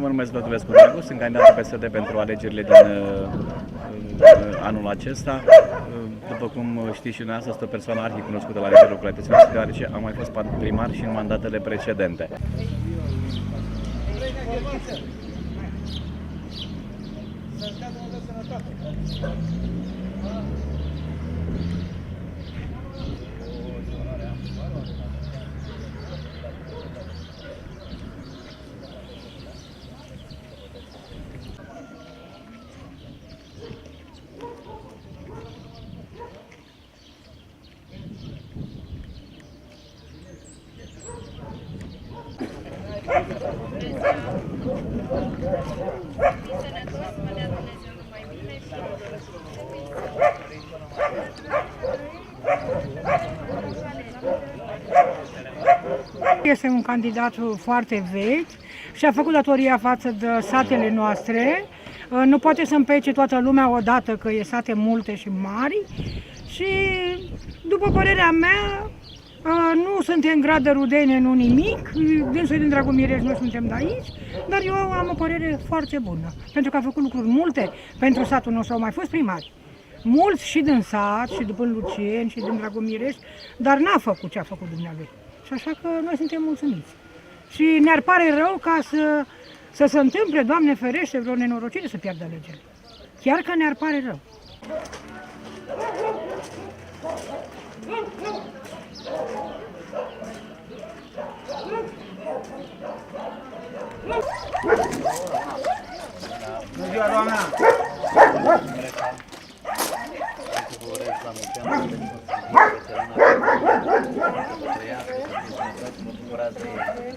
Mă numesc Vlădulescu Dragoș, sunt candidat PSD pentru alegerile din anul acesta. După cum știți și dumneavoastră, sunt o persoană arhicunoscută la nivelul localității, deoarece am mai fost primar și în mandatele precedente. Este un candidat foarte vechi și a făcut datoria față de satele noastre. Nu poate să împece toată lumea odată, că e sate multe și mari. Și, după părerea mea, nu suntem în grad de rudenie, nu nimic. Dânsul din Dragomirești, noi suntem de aici, dar eu am o părere foarte bună. Pentru că a făcut lucruri multe pentru satul nostru, au mai fost primari. Mulți și din sat, și după Luceni, și din Dragomirești, dar n-a făcut ce a făcut dumnealui. Și așa că noi suntem mulțumiți. Și ne-ar pare rău ca să se întâmple, Doamne ferește, vreo nenorocire să piardă alegerile. Chiar că ne-ar pare rău. Bună ziua, doamna!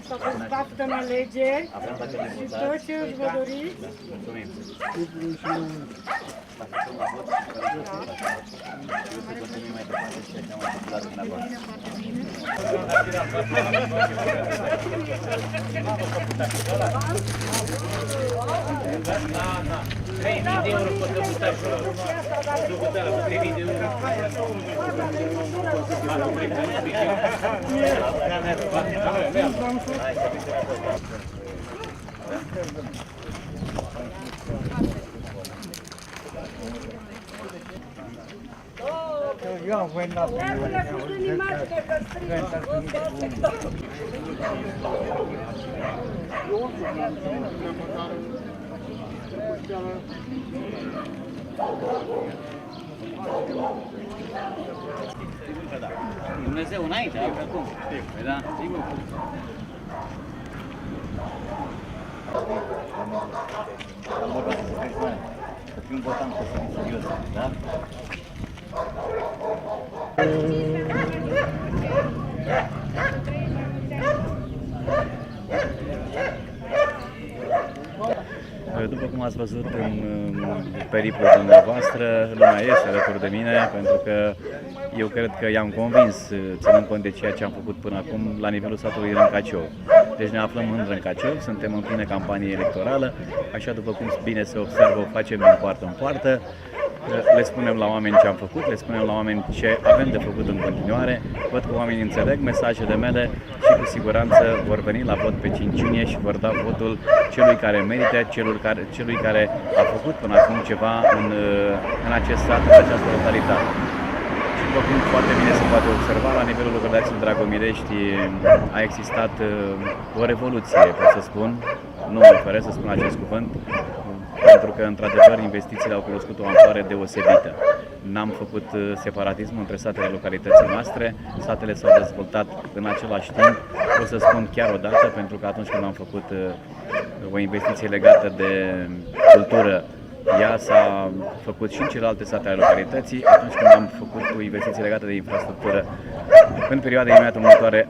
Să vă baftă în alegeri și tot ce îți vă doriți. Mulțumim! Eu vou na Dumnezeu înainte, acum. Păi da, sigur. Am vorbit cu persoane, să fiu un votant serios, da? După cum ați văzut în periplul dumneavoastră, lumea este alături de mine, pentru că eu cred că i-am convins, ținând cont de ceea ce am făcut până acum la nivelul satului Râncăciov. Deci ne aflăm în Râncăciov, suntem în plină campanie electorală, așa după cum bine se observă, o facem din poartă în poartă. Le spunem la oameni ce am făcut, le spunem la oamenii ce avem de făcut în continuare. Văd că oamenii înțeleg mesajele mele și cu siguranță vor veni la vot pe 5 iunie și vor da votul celui care merită, celui care a făcut până acum ceva în acest sat, în această localitate. Și după cum foarte bine se poate observa, la nivelul localității Dragomirești a existat o revoluție, pot să spun, nu mă oferă să spun acest cuvânt, pentru că, într-adevăr, investițiile au cunoscut o amploare deosebită. N-am făcut separatism între satele localității noastre, satele s-au dezvoltat în același timp, o să spun chiar o dată, pentru că atunci când am făcut o investiție legată de cultură, ea s-a făcut și în celelalte sate ale localității. Atunci când am făcut o investiție legată de infrastructură, în perioada imediat următoare,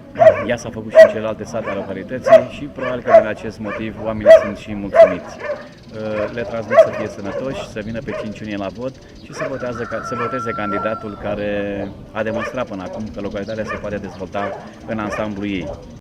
ea s-a făcut și în celelalte sate ale localității și probabil că din acest motiv oamenii sunt și mulțumiți. Le transmit să fie sănătoși, să vină pe 5 iunie la vot și să voteze candidatul care a demonstrat până acum că localitatea se poate dezvolta în ansamblu ei.